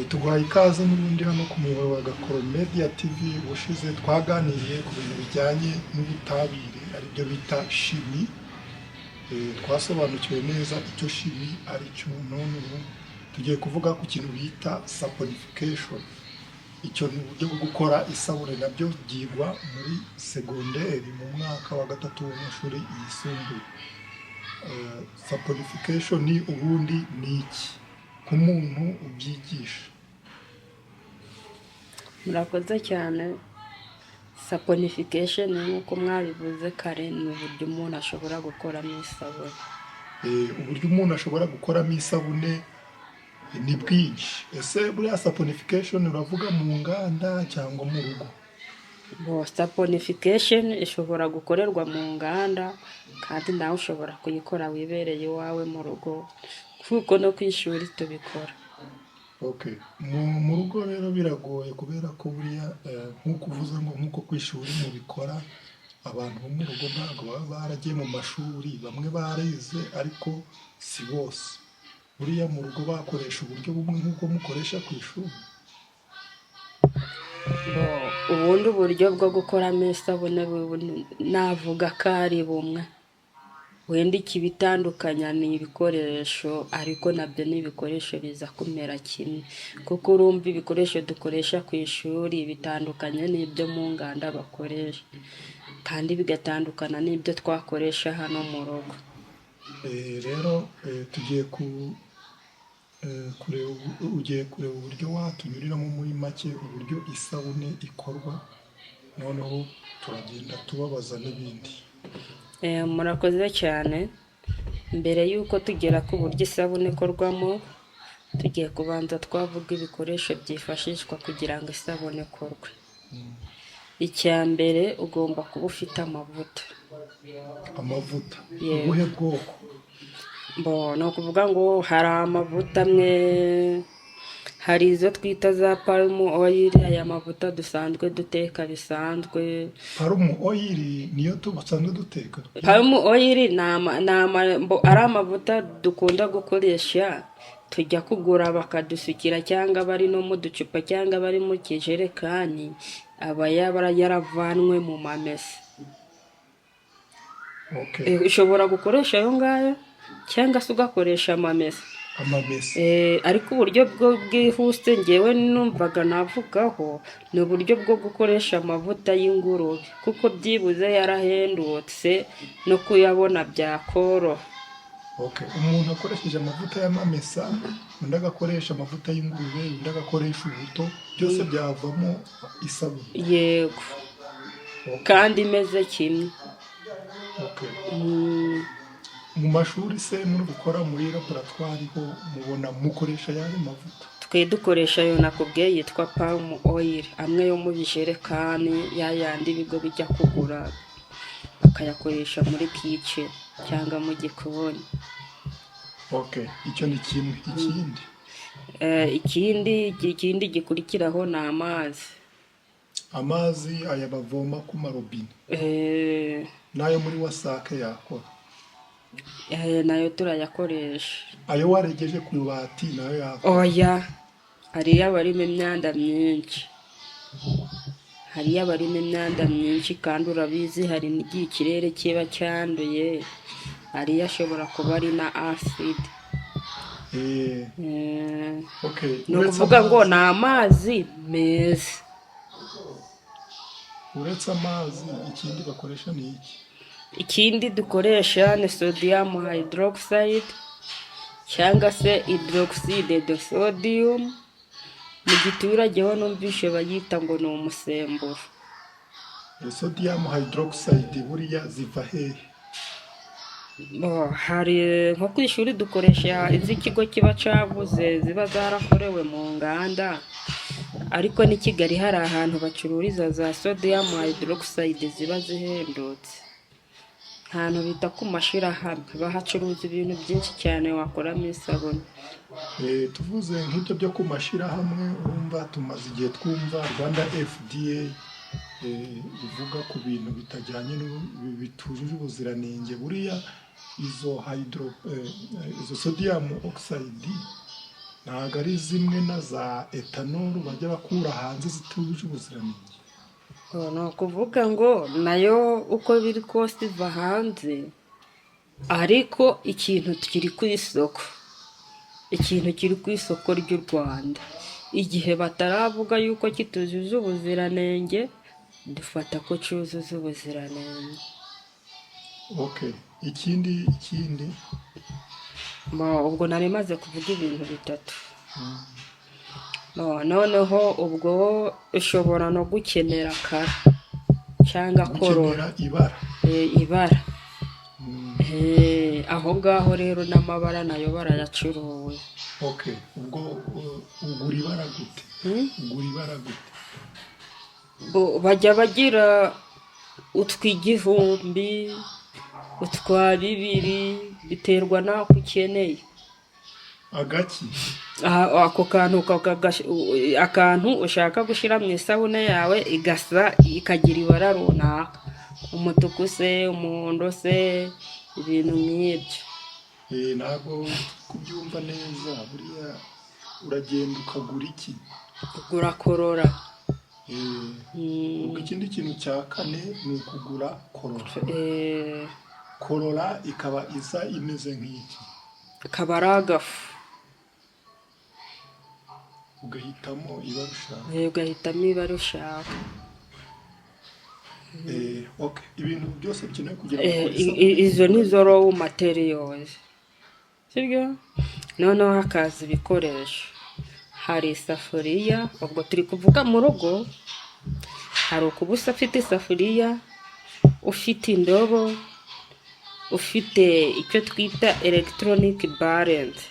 tuguhaye ikaze n'ubundi hano ku muyoboro wa Gakoro Media TV. Ubushize twaganiriye ku bintu bijyanye n'ubutabire aribyo bita shimi. Twasobanukiwe neza icyo shimi ari cyo. None ubu tugiye kuvuga ku kintu bita saponification. Icyo ni uburyo bwo gukora isabune, nabyo byigwa muri segonderi mu mwaka wa gatatu w'amashuri yisumbuye. Saponification ni ubundi ni iki ku muntu ubyigisha? Murakoze cyane. Saponification nk'uko mwabivuze kare, ni uburyo umuntu ashobora gukoramo isabune. Uburyo umuntu ashobora gukoramo isabune ni bwinshi. Ese buriya saponification uravuga mu nganda cyangwa mu rugo? Saponification ishobora gukorerwa mu nganda, kandi nawe ushobora kuyikora wibereye iwawe mu rugo, kuko no ku ishuri tubikora. Mu rugo rero biragoye kubera ko buriya nk'uko uvuze ngo nk'uko ku ishuri mubikora, abantu bo mu rugo ntabwo baba baragiye mu mashuri, bamwe barize ariko si bose. Buriya mu rugo bakoresha uburyo bumwe nk'uko mukoresha ku ishuri? Ubundi uburyo bwo gukoramo isabune navuga ko ari bumwe, wenda ikibitandukanya ni ibikoresho, ariko nabyo ni ibikoresho biza kumera kimwe, kuko urumva ibikoresho dukoresha ku ishuri bitandukanye n'ibyo mu nganda bakoresha, kandi bigatandukana n'ibyo twakoresha hano mu rugo. Rero tugiye ugiye kureba uburyo watunyuriramo muri make uburyo isabune ikorwa, noneho turagenda tubabaza n'ibindi. Murakoze cyane. Mbere y'uko tugera ku buryo isabune ikorwamo, tugiye kubanza twavuga ibikoresho byifashishwa kugira ngo isabune ikorwe. Icya mbere, ugomba kuba ufite amavuta. Amavuta ubuhe bwoko? Ni ukuvuga ngo hari amavuta amwe, hari izo twita za palm oil, aya mavuta dusanzwe duteka bisanzwe. Palm oil niyo dusanzwe duteka? Palm oil ari amavuta dukunda gukoresha, tujya kugura bakadusukira, cyangwa bari no mu ducupa cyangwa bari mu kijerekani, aba yaravanwe mu mamesa. Ushobora gukoresha ayo ngayo cyangwa se ugakoresha amamesa. Ariko uburyo bwihuse ngewe numvaga navugaho ni uburyo bwo gukoresha amavuta y'ingurube, kuko byibuze yarahendutse no kuyabona byakoroha. Umuntu akoresheje amavuta y'amamesa, undi agakoresha amavuta y'ingurube, undi agakoresha ubuto, byose byavamo isabune? Yego, kandi imeze kimwe. Mu mashuri se muri gukora muri laboratwari ho mubona mukoresha yayo mavuta? Twe dukoresha ayo nakubwiye yitwa palm oil, amwe yo mu bijerekani, yayandi ibigo bijya kugura bakayakoresha muri kice cyangwa mu gikoni. Icyo ni kimwe. Ikindi gikurikiraho ni amazi. Amazi aya bavoma ku marobine? Nayo muri wasake yakora? Nayo turayakoresha. Ayo waregeje ku ibati nayo yakora? Oya, hariya barimo imyanda myinshi, kandi urabizi hari n'igihe ikirere kiba cyanduye, hariya ashobora kuba ari na acid. Ni ukuvuga ngo ni amazi meza. Uretse amazi ikindi bakoresha ni iki? Ikindi dukoresha ni sodium hydroxide cyangwa se hydroxide de sodium. Mu giturage ho numvishe bayita ngo ni umusemburo. Sodium hydroxide buriya ziva hehe? Hari nko ku ishuri dukoresha iz'ikigo kiba cyavuze, ziba zarakorewe mu nganda, ariko n'i Kigali hari ahantu bacururiza za sodium hydroxide ziba zihendutse, ahantu bita ku mashirahamwe, bahacuruza ibintu byinshi cyane wakoramo isabune. Tuvuze nk'ibyo byo ku mashirahamwe, urumva tumaze igihe twumva Rwanda FDA bivuga ku bintu bitajyanye bitujuje ubuziranenge. Buriya izo sodium oxide ntabwo ari zimwe na za etanolu bajya bakura hanze zitujuje ubuziranenge. ni ukuvuga ngo nayo uko biri kose iva hanze, ariko ikintu kiri ku isoko, ikintu kiri ku isoko ry'u Rwanda, igihe bataravuga yuko kitujuje ubuziranenge, dufata ko cyuzuza ubuziranenge. Okay, ikindi ubwo nari maze kuvuga ibintu bitatu. noneho ubwo ushobora no gukenera kara cyangwa korora ibara. ibara. aho ngaho rero n'amabara nayo barayacuruye. Okay, ubwo ugura ibara gute? Bajya bagira utw'igihumbi, utwa 2 biterwa n'ako ukeneye. Agaki? Ako akantu ushaka gushyira mu isabune yawe ikagira ibara runaka, umutuku se, umuhondo se, ibintu nk'ibyo. Ntabwo kubyumva neza, buriya uragenda ukagura iki? Ugura korora. Ubwo ikindi kintu cya kane ni ukugura korora. Korora ikaba isa imeze nk'iki? Akaba ari agafu. Ugahitamo ibara ushaka. Ugahitamo ibara ushaka. Okay, ibintu byose bikenewe kugira ngo ukore isabune. Izo ni zo raw materials, sibyo? Noneho hakaza ibikoresho. Hari isafuriya, ubwo turi kuvuga mu rugo. Hari ukuba ufite isafuriya, ufite indobo, ufite icyo twita electronic balance,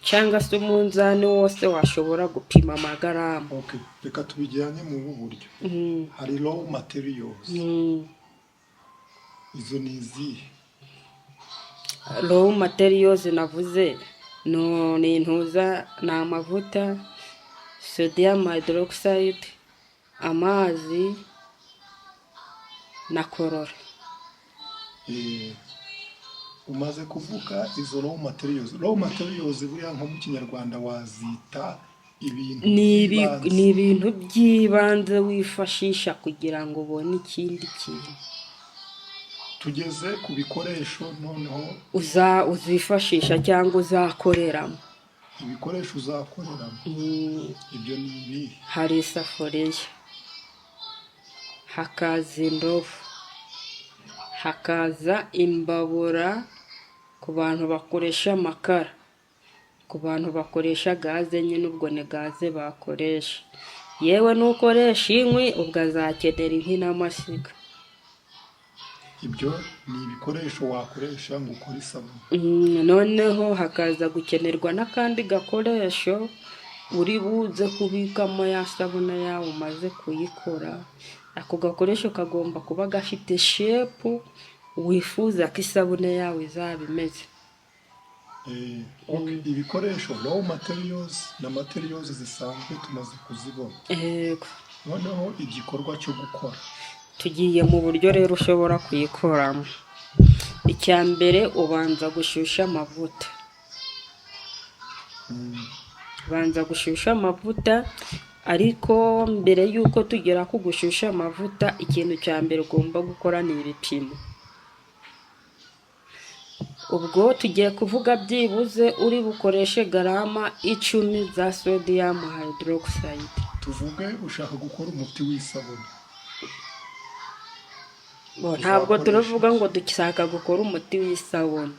cyangwa se umunzani wose washobora gupima amagarama. Okay, reka tubijyanye mu buryo. Hari raw materials. Izo ni izihe? Raw materials navuze ni amavuta, sodium hydroxide, amazi na korora. Umaze kuvuga izo raw materials buriya nko mu kinyarwanda wazita ibintu by'ibanze. Ni ibintu by'ibanze wifashisha kugira ngo ubone ikindi kintu. Tugeze ku bikoresho noneho uzifashisha cyangwa uzakoreramo. Ibikoresho uzakoreramo ibyo ni ibihe? Hari isafuriya, hakaza indobo, hakaza imbabura ku bantu bakoresha amakara, ku bantu bakoresha gaze, nyine ubwo ni gaze bakoresha. Yewe n'ukoresha inkwi ubwo azakenera inkwi n'amashyiga. Ibyo ni ibikoresho wakoresha ngo ukore isabune. Noneho hakaza gukenerwa n'akandi gakoresho uri buze kubikamo ya sabune yawe umaze kuyikora. Ako gakoresho kagomba kuba gafite shepu wifuza ko isabune yawe izaba imeze. Ibikoresho raw materials na materials zisanzwe tumaze kuzibona. Noneho igikorwa cyo gukora, tugiye mu buryo rero ushobora kuyikoramo. Icya mbere ubanza gushyushya amavuta. Ubanza gushyushya amavuta, ariko mbere y'uko tugera ku gushyushya amavuta, ikintu cya mbere ugomba gukora ni ibipimo. Ubwo tugiye kuvuga byibuze uri bukoreshe garama 10 za sodium hydroxide. Tuvuge ushaka gukora umuti w'isabune. Ntabwo turavuga ngo dushaka gukora umuti w'isabune,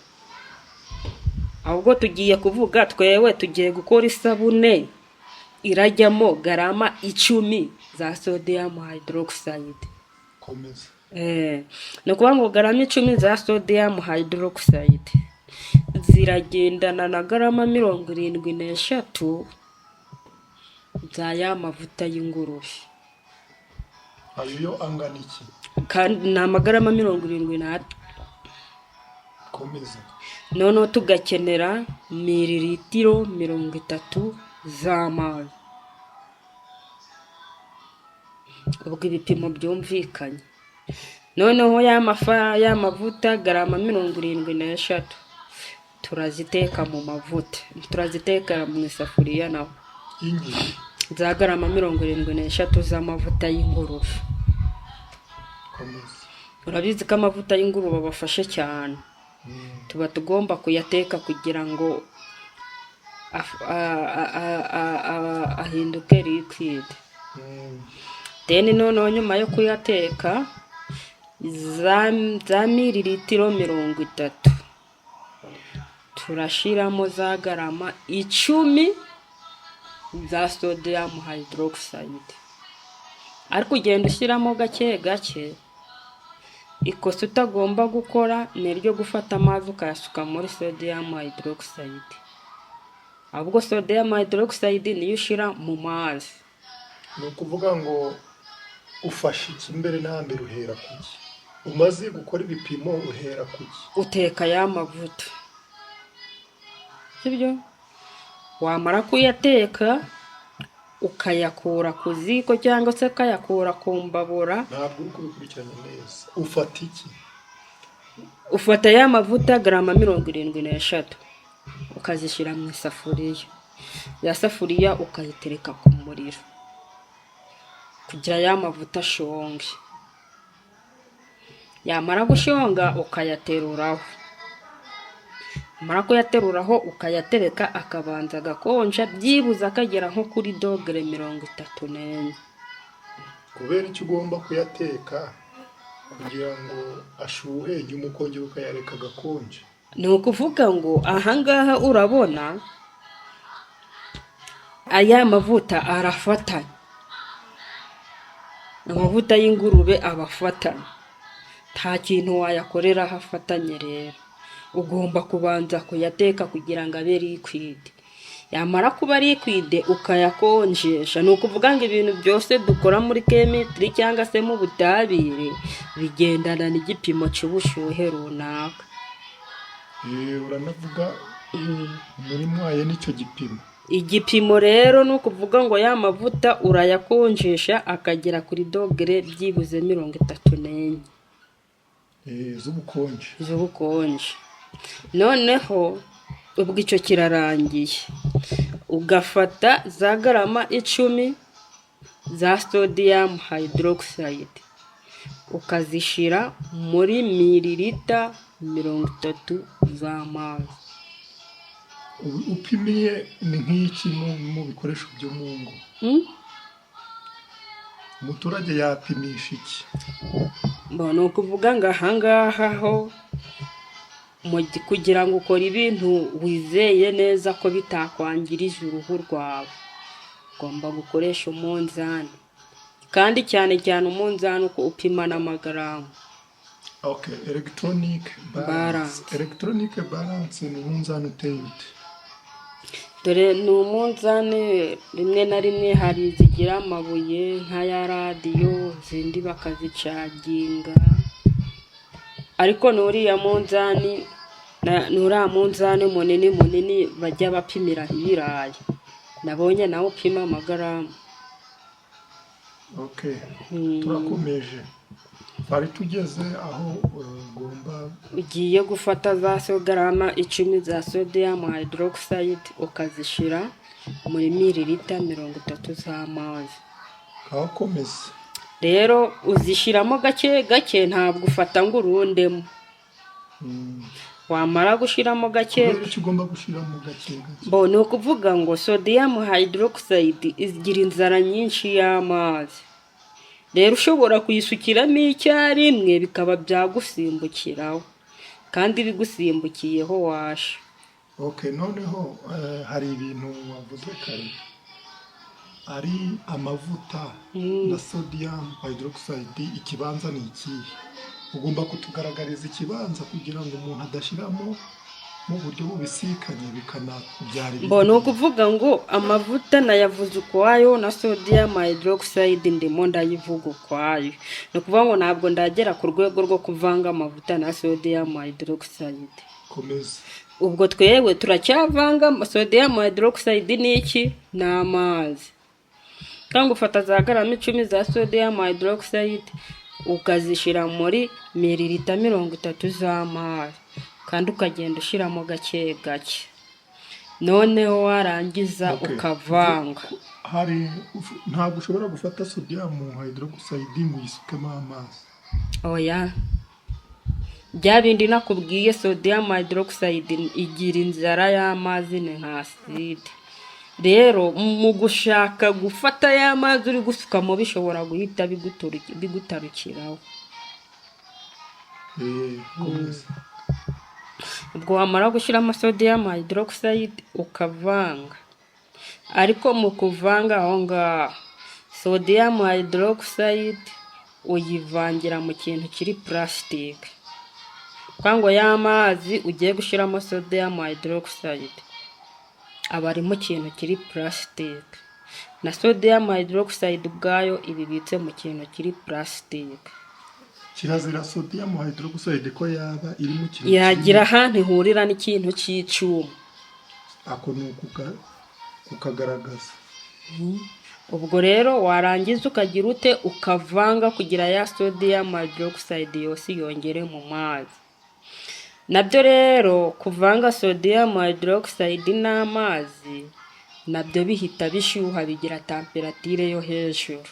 ahubwo tugiye kuvuga twewe tugiye gukora isabune irajyamo garama 10 za sodium hydroxide. Komeza. Ni ukuvuga ngo garama 10 za sodium hydroxide ziragendana na garama 73 za ya mavuta y'ingurube. Ayo angana iki? Kandi ni amagarama 73. Komeza. Noneho tugakenera mililitiro 30 z'amazi. Ubwo ibipimo byumvikanye. Noneho ya mavuta garama 73 turaziteka mu mavuta, turaziteka mu isafuriya naho y'ingezi. za garama 73 z'amavuta y'ingurube. Komeza. Urabizi ko amavuta y'ingurube abafashe cyane, tuba tugomba kuyateka kugira ngo ahinduke liquid. Then noneho nyuma yo kuyateka za mililitiro 30 turashiramo za garama 10 za sodium hydroxide, ariko ugenda ushyiramo gake gake. Ikosa utagomba gukora ni ryo gufata amazi ukayasuka muri sodium hydroxide, ahubwo sodium hydroxide niyo ushira mu mazi. Ni ukuvuga ngo ufashe iki mbere na mbere uhera kuki? Umaze gukora ibipimo uhera kuki? Uteka ya mavuta, sibyo? Wamara kuyateka ukayakura ku ziko cyangwa se ukayakura ku mbabura. Ntabwo uri kubikurikirana neza. Ufata iki? Ufata ya mavuta garama 73 ukazishyira mu isafuriya. Ya safuriya ukayitereka ku muriro kugira ya mavuta ashonge. Yamara gushonga ukayateruraho. Mara kuyateruraho ukayatereka akabanza agakonja byibuza akagera nko kuri dogere 34. Kubera icyo ugomba kuyateka kugira ngo ashuhe, nyuma ukongera ukayareka agakonja. Ni ukuvuga ngo ahangaha urabona aya mavuta arafatanye, amavuta y'ingurube abafatanye, nta kintu wayakorera hafatanye. Rero ugomba kubanza kuyateka kugira ngo abe liquid. Yamara kuba liquid ukayakonjesha. Ni ukuvuga ngo ibintu byose dukora muri chemistry cyangwa se mu butabire bigendana n'igipimo cy'ubushyuhe runaka. Uranavuga muri mwaye nicyo gipimo. Igipimo rero ni ukuvuga ngo ya mavuta urayakonjesha akagera kuri dogere byibuze 34 z'ubukonje. Noneho ubwo icyo kirarangiye, ugafata za garama 10 za sodium hydroxide ukazishira muri mililita 30 z'amazi. Upimiye ni nk'iki mu bikoresho byo mu ngo? Umuturage yapimisha iki? Mbona ukuvuga ngo ahangaha ho kugira ngo ukore ibintu wizeye neza ko bitakwangiriza uruhu rwawe, ugomba gukoresha umunzani, kandi cyane cyane umunzani uko upima n'amagaramu. Okay, electronic balance. Electronic balance ni umunzani uteye ute? Dore ni umunzani rimwe na rimwe hari zigira amabuye nka ya radiyo, zindi bakazicaginga, ariko nuriya munzani munzani munini bajya bapimira ibirayi, nabonye nawe upima amagaramu. Okay, turakomeje. Bari tugeze aho ugomba ugiye gufata za garama 10 za sodium hydroxide ukazishira muri mililita 30 z'amazi. Kakomeza. Rero uzishiramo gake gake, ntabwo ufata ngo urundemo. Wamara gushiramo gake, icyo ugomba gushiramo gake gake. Mbona ukuvuga ngo sodium hydroxide igira inzara nyinshi y'amazi. Rero ushobora kuyisukiramo icyarimwe bikaba byagusimbukiraho, kandi bigusimbukiyeho washa. Okay, noneho hari ibintu wavuze kare, ari amavuta na sodium hydroxide. Ikibanza ni ikihe? Ugomba kutugaragariza ikibanza kugira ngo umuntu adashiramo mu buryo bubisikanye bikanabyara. Mbona ukuvuga ngo amavuta nayavuze ukwayo na sodium hydroxide ndimo ndayivuga ukwayo. Ni ukuvuga ngo ntabwo ndagera ku rwego rwo kuvanga amavuta na sodium hydroxide. Komeza. Ubwo twewe turacyavanga sodium hydroxide n'iki n'amazi. Kandi ufata za garama 10 za sodium hydroxide ukazishira muri mililita 30 z'amazi, kandi ukagenda ushyiramo gake gake, noneho warangiza Okay. ukavanga. Ntabwo ushobora gufata sodium hydroxide ngo uyisukemo amazi. Oya, bya bindi nakubwiye, sodium hydroxide igira inzara y'amazi, ni nka acide. Rero mu gushaka gufata ya mazi uri gusukamo bishobora guhita bigutarukiraho. Komeza. Ubwo wamara gushyiramo sodium hydroxide ukavanga, ariko mu kuvanga aho ngaho sodium hydroxide uyivangira mu kintu kiri plastic, ngo ya mazi ugiye gushyiramo sodium hydroxide aba ari mu kintu kiri plastic, na sodium hydroxide ubwayo ibibitse mu kintu kiri plastic. Kirazira sodium hydroxide ko yaba iri mu kintu yagira ahantu ihurira n'ikintu cy'icyuma, ako ni kukagaragaza. ubwo rero warangiza ukagira ute, ukavanga kugira ya sodium hydroxide yose yongere mu mazi. Nabyo rero kuvanga sodium hydroxide n'amazi nabyo bihita bishyuha, bigira temperature yo hejuru.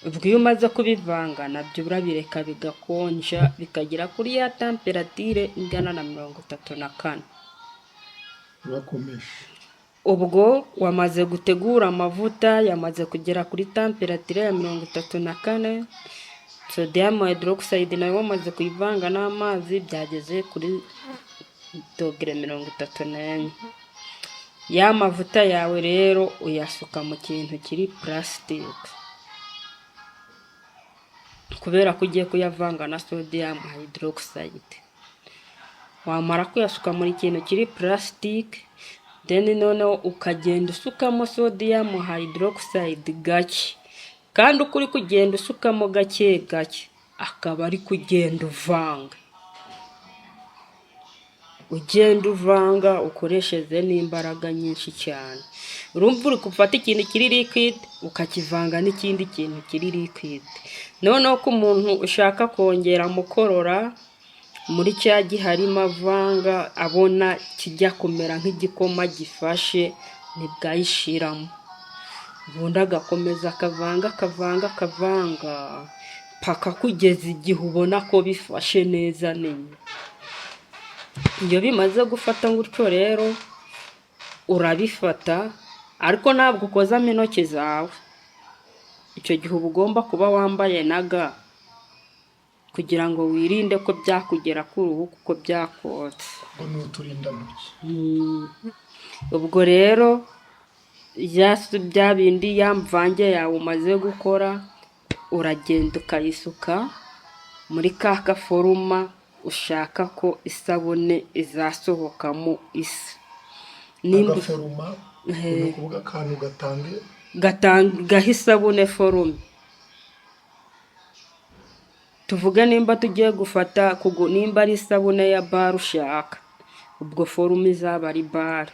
Ubwo iyo umaze kubivanga nabyo urabireka bigakonja bikagera kuri ya temperature ingana na 34. Urakomeje. Ubwo wamaze gutegura amavuta, yamaze kugera kuri temperature ya 34, sodium hydroxide nayo wamaze kuyivanga n'amazi byageze kuri dogere 34. Ya mavuta yawe rero uyasuka mu kintu kiri plastic, kubera ko ugiye kuyavanga na sodium hydroxide. Wamara kuyasuka muri kintu kiri plastic, then noneho ukagenda usukamo sodium hydroxide gake, kandi uko uri kugenda usukamo gake gake akaba ari kugenda uvanga ukoresheje n'imbaraga nyinshi cyane. Urumva uri gufata ikintu kiri liquid ukakivanga n'ikindi kintu kiri liquid. Noneho ko umuntu ushaka kongera mukorora muri cya gihe harimo avanga, abona kijya kumera nk'igikoma gifashe, nibwayishiramo, ubundi agakomeza akavanga paka kugeza igihe ubona ko bifashe neza neza. Iyo bimaze gufata gutyo rero urabifata, ariko ntabwo ukozamo intoki zawe. Icyo gihe uba ugomba kuba wambaye na ga kugira ngo wirinde ko byakugera ku ruhu kuko byakotse. Ngo ni uturindantoki. Ubwo rero bya bindi ya mvange yawe umaze gukora, uragenda ukayisuka muri ka gaforuma ushaka ko isabune izasohokamo isa. Agaforuma ni ukuvuga akantu gaha isabune forume. Tuvuge nimba tugiye gufata nimba ari isabune ya bar ushaka, ubwo forume izaba ari bar.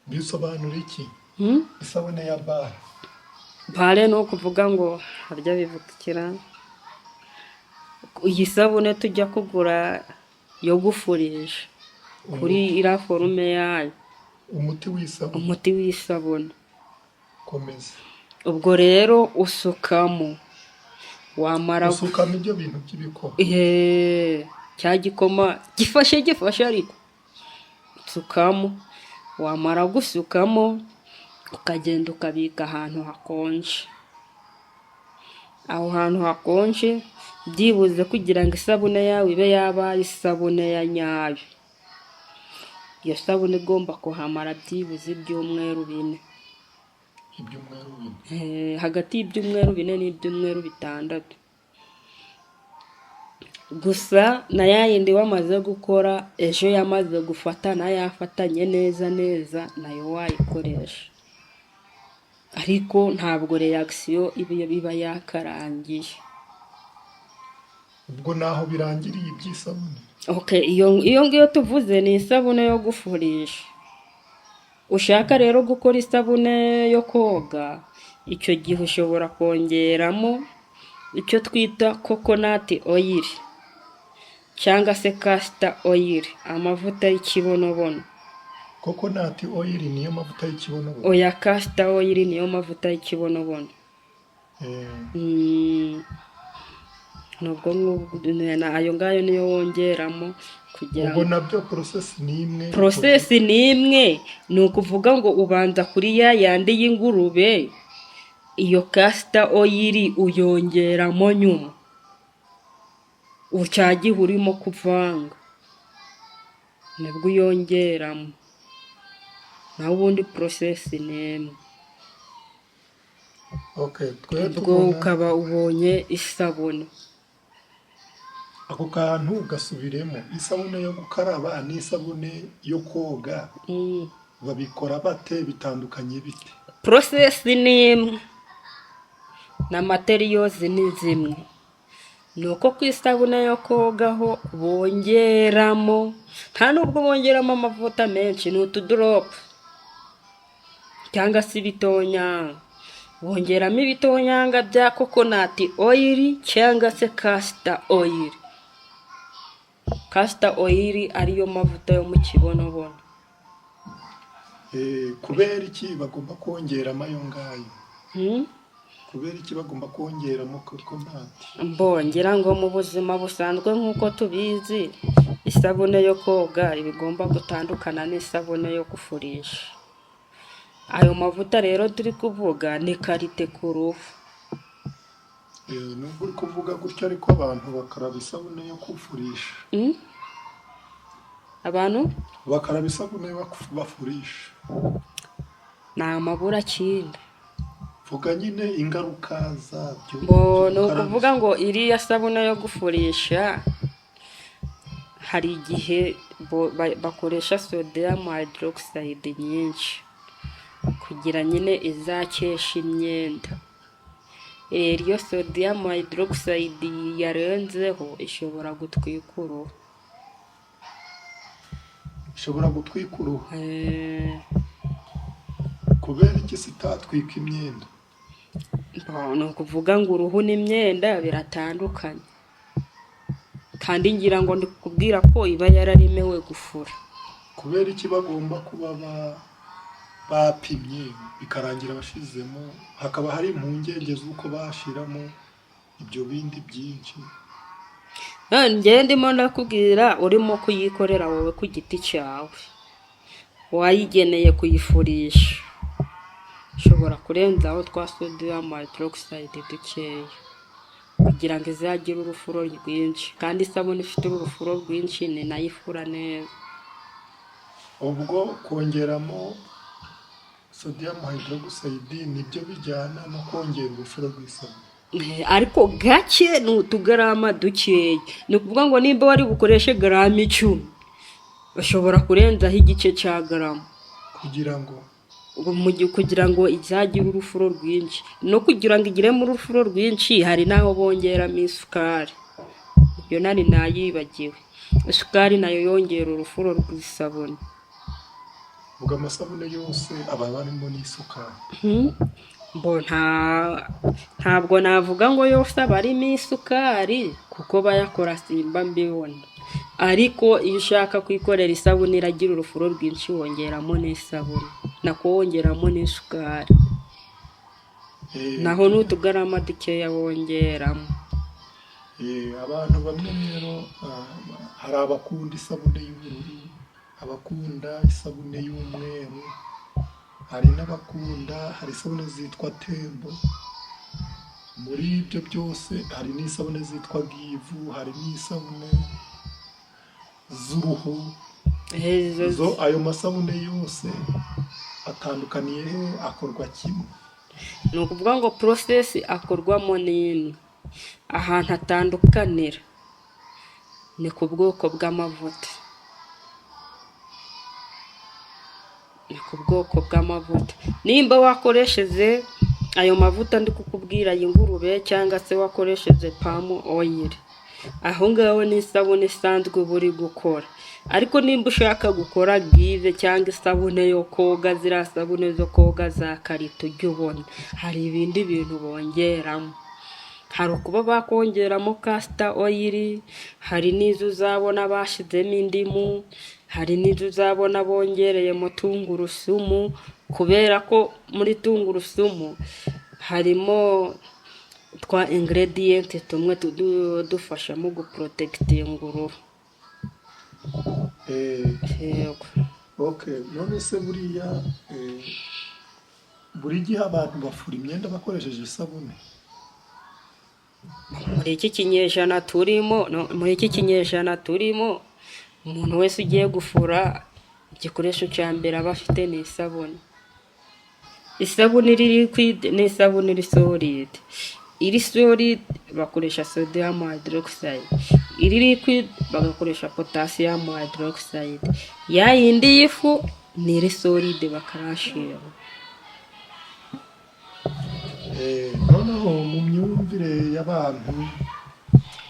Bisobanura iki? Isabune ya bar. Bare ni ukuvuga ngo harya bivukira iyi sabune tujya kugura yo gufurisha kuri ira forume yayo, umuti w'isabune. Komeza. Ubwo rero usukamo, wamara usukamo ibyo bintu by'ibikoma. cya gikoma gifashe ariko usukamo. Wamara gusukamo ukagenda ukabika ahantu hakonje. Aho hantu hakonje byibuze kugira ngo isabune yawe ibe yabaye isabune ya nyayo. Iyo sabune igomba kuhamara byibuze ibyumweru 4. Ibyumweru 4? Hagati y'ibyumweru 4 n'ibyumweru 6. Gusa na yayindi wamaze gukora ejo yamaze gufata, na yafatanye neza nayo wayikoresha, ariko ntabwo reaction iba yakarangiye. Ubwo naho birangiriye iby'isabune. Okay, iyo ngiyo tuvuze ni isabune yo gufurisha. Ushaka rero gukora isabune yo koga, icyo gihe ushobora kongeramo icyo twita coconut oil. cyangwa se castor oil, amavuta y'ikibonobono. coconut oil niyo mavuta y'ikibonobono. Oya, castor oil niyo mavuta y'ikibonobono. Nubwo ayo ngayo niyo wongeramo kugira ubwo nabyo process ni imwe. Ni ukuvuga ngo ubanza kuri ya yandi y'ingurube, iyo castor oil uyongeramo nyuma, ucyagihe urimo kuvanga nibwo uyongeramo, naho ubundi process ni imwe. ubwo ukaba ubonye isabune. ako kantu gasubiremo, isabune yo gukaraba n'isabune yo koga babikora bate, bitandukanye bite? Process ni imwe na materials ni zimwe. Nuko ku isabune yo kogaho bongeramo, nta nubwo bongeramo amavuta menshi, ni utudrop cyangwa se ibitonyanga. Bongeramo ibitonyanga bya coconut oil cyangwa se castor oil. Castor oil ariyo mavuta yo mu kibonobono. Kubera iki bagomba kongeramo ayo ngayo? Kubera iki bagomba kongeramo coconut? Mbongera ngo mu buzima busanzwe nk'uko tubizi, isabune yo koga ibigomba gutandukana n'isabune yo gufurisha. Ayo mavuta rero turi kuvuga ni karite ku ruhu. Nubwo uri kuvuga gutyo ariko abantu bakaraba isabune yo kufurisha. Abantu bakaraba isabune bafurisha. Nta mabura kindi. Vuga nyine ingaruka zabyo. Ni ukuvuga ngo iriya sabune yo gufurisha hari igihe bakoresha sodium hydroxide nyinshi kugira nyine izakesha imyenda. Iyo sodium hydroxide yarenzeho ishobora gutwika uruhu. Kubera iki sitatwika imyenda? Ni ukuvuga ngo uruhu n'imyenda biratandukanye, kandi ngira ngo ndi kubwira ko iba yararemewe gufura. Kubera iki bagomba kuba bapimye bikarangira bashizemo, hakaba hari impungenge z'uko bashiramo ibyo bindi byinshi? Njye ndimo ndakubwira urimo kuyikorera wowe ku giti cyawe, wayigeneye kuyifurisha, ushobora kurenzaho twa sodium hydroxide dukeya kugira ngo izagire urufuro rwinshi, kandi isabune ifite urufuro rwinshi ni nayo ifura neza. Ubwo kongeramo sodium hydroxide nibyo bijyana no kongera urufuro rw'isabune, ariko gake ni utugarama dukeya. Ni ukuvuga ngo nimba wari bukoreshe garama 10, ushobora kurenzaho igice cya garama kugira ngo izagire urufuro rwinshi. No kugira ngo igire mu rufuro rwinshi hari naho bongeramo isukari, iyo nari nayibagiwe. Isukari nayo yongera urufuro rw'isabune. Ubwo amasabune yose aba barimo n'isukari? Ntabwo navuga ngo yose aba arimo isukari kuko bayakora simba mbibona, ariko iyo ushaka kwikorera isabune iragira urufuro rwinshi wongeramo n'isabune, nako wongeramo n'isukari, naho n'utugarama dukeya wongeramo. Abantu bamwe rero hari abakunda isabune y'ubururu, abakunda isabune y'umweru, hari isabune zitwa tembo. Muri ibyo byose hari n'isabune zitwa givu, hari n'isabune z'uruhu. Ayo masabune yose atandukaniye he, akorwa kimwe? Ni ukuvuga ngo process akorwamo n'imwe. Ahantu atandukanira ni ku bwoko bw'amavuta. Nimba wakoresheje ayo mavuta ndi kukubwira y'ingurube cyangwa se wakoresheje palm oil, aho ngaho ni isabune isanzwe buri gukora. Ariko nimba ushaka gukora give cyangwa isabune yo koga, ziriya sabune zo koga za karito ujya ubona hari ibindi bintu bongeramo. hari ukuba bakongeramo kasita oyiri, hari n'izo uzabona bashyizemo indimu, hari n'izo uzabona bongereyemo tungurusumu, kubera ko muri tungurusumu harimo twa ingredients tumwe dufasha mu guporotekitinga uruhu. Yego. Okay, none se buriya buri gihe abantu bafura imyenda bakoresheje isabune? muri iki kinyejana turimo umuntu wese ugiye gufura igikoresho cya mbere aba afite ni isabune. Isabune iri liquid n'isabune iri solid. Iri solid bakoresha sodium hydroxide, iri liquid bagakoresha potassium hydroxide, ya yindi y'ifu ni iri solid bakarashira. Noneho mu myumvire y'abantu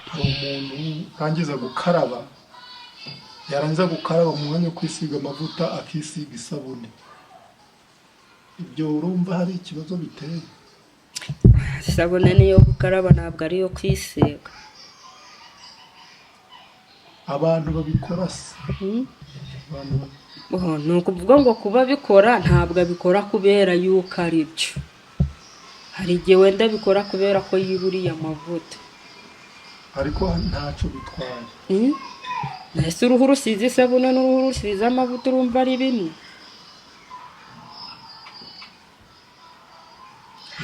hari umuntu urangiza gukaraba, yarangiza gukaraba mu mwanya wo kwisiga amavuta akisiga isabune. Ibyo urumva hari ikibazo biteye? Isabune niyo gukaraba ntabwo ari iyo kwisiga. Abantu babikora se? Ni ukuvuga ngo kuba bikora ntabwo abikora kubera yuko ari byo. Hari igihe wenda bikora kubera ko yiburiye amavuta, ariko ntacyo bitwaye. Ese uruhu rusize isabune n'uruhu rusize amavuta urumva ari bimwe?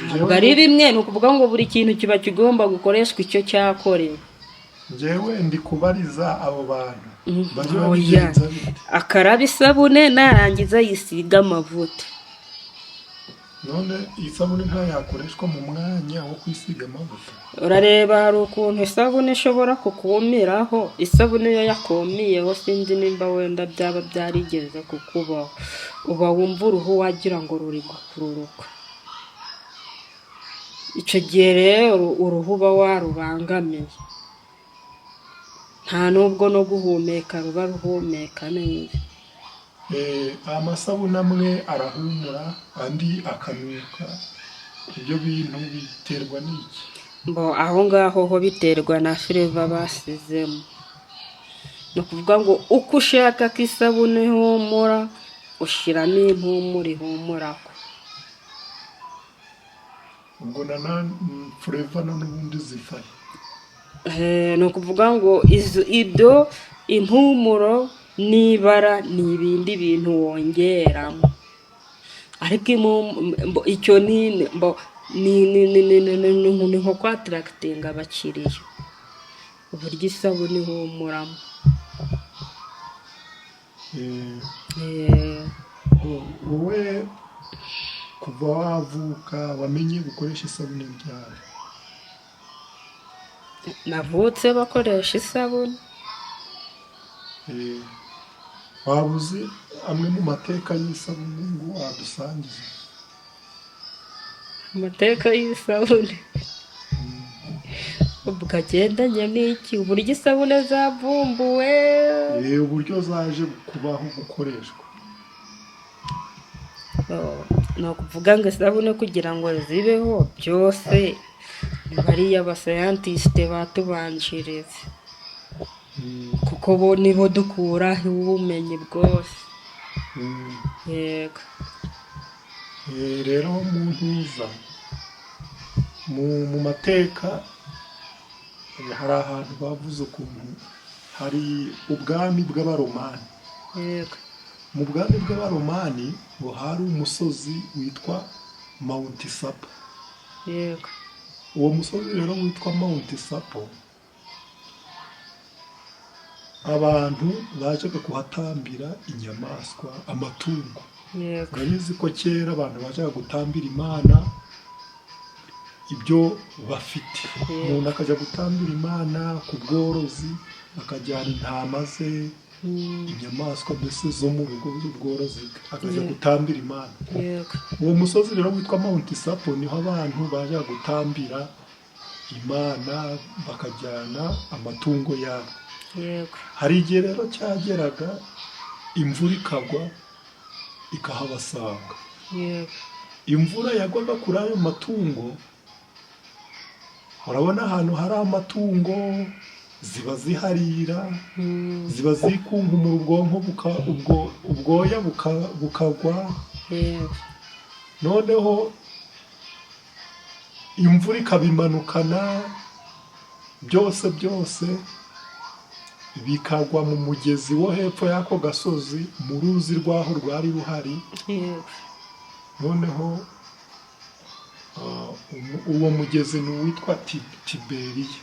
Ntabwo ari bimwe. Ni ukuvuga ngo buri kintu kiba kigomba gukoreshwa icyo cyakorewe. Njyewe ndi kubariza abo bantu bajya babigenza bite? Akaraba isabune narangiza yisiga amavuta. None iyi sabune ntayakoreshwa mu mwanya wo kwisiga amavuta? Urareba hari ukuntu isabune ishobora kukumiraho. Isabune iyo yakumiyeho sinzi nimba wenda byaba byarigeze kukubaho, uba wumva uruhu wagira ngo ruri gukururuka. Icyo gihe rero uruhu uba warubangamiye, nta nubwo no guhumeka ruba ruhumeka neza. Amasabune amwe arahumura andi akanuka. Ibyo bintu biterwa n'iki? Aho ngaho ho biterwa na flavor basizemo. Ni ukuvuga ngo uko ushaka ko isabune ihumura ushyiramo impumuro ihumurako. Ubwo flavor n'ubundi zifaye. Ni ukuvuga ngo ibyo impumuro n'ibara ni ibindi bintu wongeramo, ariko icyo ni nko kwatarakitinga abakiriya uburyo isabune ihumuramo. Wowe kuva wavuka wamenye gukoresha isabune ryari? Navutse bakoresha isabune. Waba uzi amwe mu mateka y'isabune ngo wadusangize? Amateka y'isabune ubwo agendanye n'iki? Uburyo isabune zavumbuwe, uburyo zaje kubaho gukoreshwa. ni ukuvuga ngo isabune kugira ngo zibeho byose bariya abasayantisite batubanjiriza, kuko bo nibo dukuraho ubumenyi bwose. Yego. Rero mu ntuza mu mateka hari ahantu bavuze ukuntu hari ubwami bw'abaromani. Yego. Mu bwami bw'abaromani ngo hari umusozi witwa Mount Sapo. Yego. Uwo musozi rero witwa Mount Sapo, abantu bajaga kuhatambira inyamaswa, amatungo. Yego. Urabizi ko kera abantu bajaga gutambira Imana ibyo bafite. Umuntu akajya gutambira Imana ku bworozi, akajyana intama ze, inyamaswa mbese zo mu rugo z'ubworozi, akajya gutambira Imana. Yego. Uwo musozi rero witwa Mount Sapo niho abantu bajaga gutambira Imana, bakajyana amatungo yabo. Yego. Hari igihe rero cyageraga imvura ikagwa ikahabasanga. Yego. Imvura yagwaga kuri ayo matungo urabona ahantu hari amatungo ziba ziharira, ziba zikunkumura ubwonko ubwoya bukagwa, yego, noneho imvura ikabimanukana byose bikagwa mu mugezi wo hepfo y'ako gasozi, mu ruzi rwaho rwari ruhari. yego, noneho uwo mugezi ni uwitwa Tiberiya.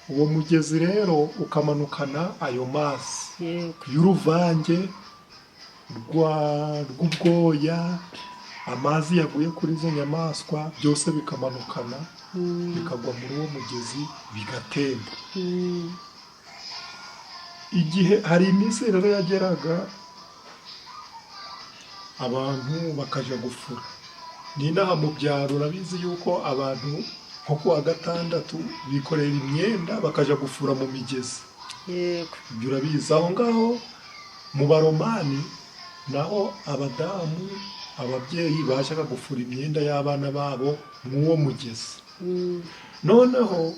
Uwo mugezi rero ukamanukana ayo mazi yego, y'uruvange rw'ubwoya, amazi yaguye kuri izo nyamaswa byose bikamanukana bikagwa muri uwo mugezi bigatemba. Igihe hari iminsi rero yageraga abantu bakaja gufura, n'inaha mu byaro urabizi yuko abantu nko kuwa gatandatu bikorera imyenda bakaja gufura mu migezi. yego, Ibyo urabizi. Aho ngaho mu baromani naho abadamu, ababyeyi bajaga gufura imyenda y'abana babo mw'uwo mugezi. Noneho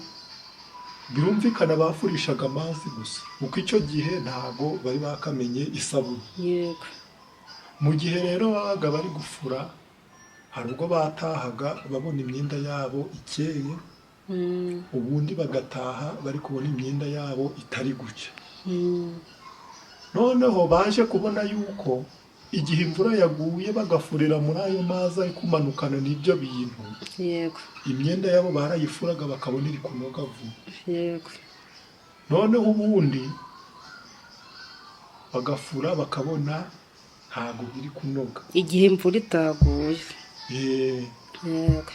birumvikana bafurishaga amazi gusa, kuko icyo gihe ntago bari bakamenye isabune. yego, Mu gihe rero babaga bari gufura, hari ubwo batahaga babona imyenda yabo ikeye, ubundi bagataha bari kubona imyenda yabo itari guca. Noneho baje kubona yuko igihe imvura yaguye bagafurira muri ayo mazi ari kumanukana n'ibyo bintu, yego, imyenda yabo barayifuraga bakabona iri kunoga vuba. yego, Noneho ubundi bagafura bakabona ntabwo biri kunoga. igihe imvura itaguye. Yego.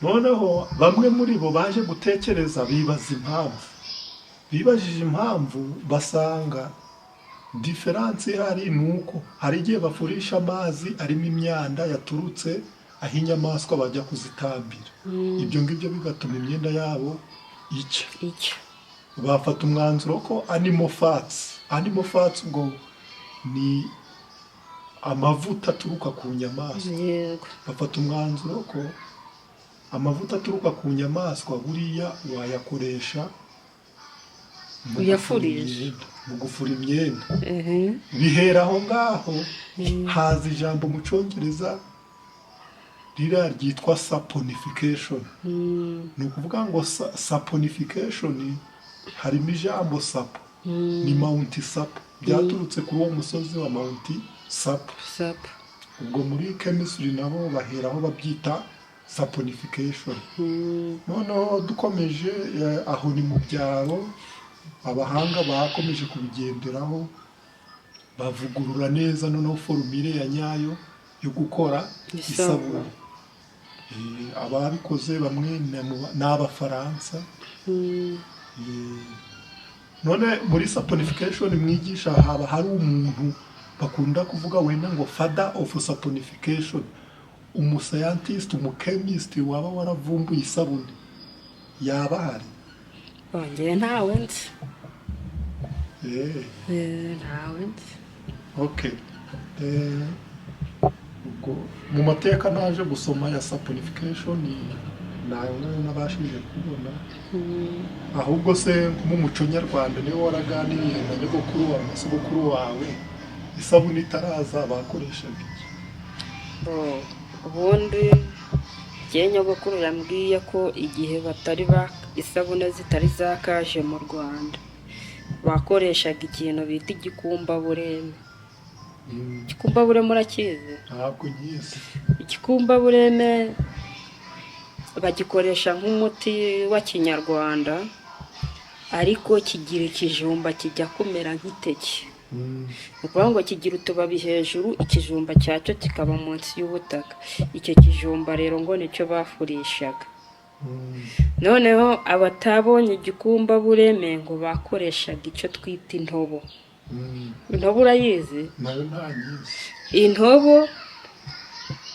Noneho bamwe muri bo baje gutekereza, bibajije impamvu basanga diferanse ihari ni uko hari igihe bafurisha amazi arimo imyanda yaturutse aho inyamaswa bajya kuzitambira. Ibyo ngibyo bigatuma imyenda yabo icya. Bafata umwanzuro ko animal fats ubwo ni amavuta aturuka ku nyamaswa. yego, Bafata umwanzuro ko amavuta aturuka ku nyamaswa buriya wayakoresha mu gufura imyenda. Bihera aho ngaho haza ijambo mu Cyongereza ririya ryitwa saponification. Ni ukuvuga ngo saponification harimo ijambo sapo, ni Mount Sapo, byaturutse kuri uwo musozi wa Mount Sapo. Ubwo muri chemistry nabo baheraho babyita saponification. Noneho dukomeje aho ni mu byaro, abahanga bakomeje kubigenderaho bavugurura neza noneho formule ya nyayo yo gukora isabune. Ababikoze bamwe ni Abafaransa. None muri saponification mwigisha haba hari umuntu bakunda kuvuga wenda ngo father of saponification, umuscientist, umuchemist waba waravumbuye isabune yaba hari? Njye ntawe nzi. Ntawe nzi. Okay. Ubwo mu mateka naje gusoma ya saponification nayo nabashije kubona. Ahubwo se mu muco nyarwanda niwe waraganiriye na nyogokuru wawe isabune itaraza bakoreshaga iki? Ubundi njye nyogokuru yambwiye ko igihe isabune zitari zakaje mu Rwanda bakoreshaga ikintu bita igikumbabureme. Igikumbabureme urakizi? Ntabwo nyizi. Igikumbabureme bagikoresha nk'umuti wa kinyarwanda, ariko kigira ikijumba kijya kumera nk'iteke. Ni ukuvuga ngo kigira utubabi hejuru, ikijumba cyacyo kikaba munsi y'ubutaka. Icyo kijumba rero ngo nicyo bafurishaga. Noneho abatabonye igikumbabureme ngo bakoreshaga icyo twita intobo. Intobo urayizi? Nayo ntayizi. Intobo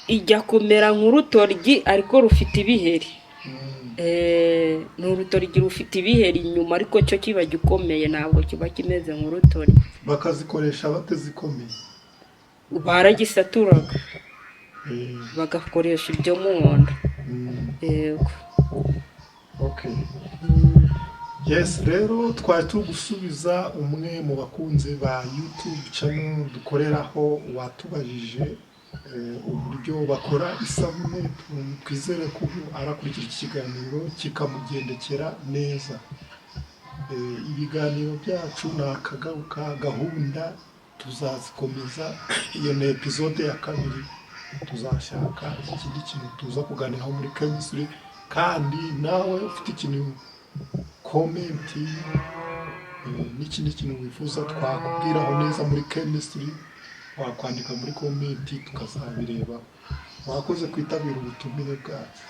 ijya kumera nk'urutoryi ariko rufite ibiheri. Ni urutoryi rufite ibiheri inyuma, ariko cyo kiba gikomeye, ntabwo kiba kimeze nk'urutoryi. Bakazikoresha batazikomeye? Baragisaturaga bagakoresha ibyo mu nda. Yego. Okay. Yes, rero twari turi gusubiza umwe mu bakunzi ba YouTube channel dukoreraho watubajije uburyo bakora isabune. Twizere ko ubu arakurikira iki kiganiro kikamugendekera neza. Ibiganiro byacu ni akagaruka gahunda tuzazikomeza. Iyo ni episode ya kabiri, tuzashaka ikindi kintu tuza kuganiraho muri chemistry, kandi nawe ufite ikintu komenti n'ikindi kintu wifuza twakubwiraho neza muri chemistry, wakwandika muri komenti tukazabireba. Wakoze kwitabira ubutumire bwacu.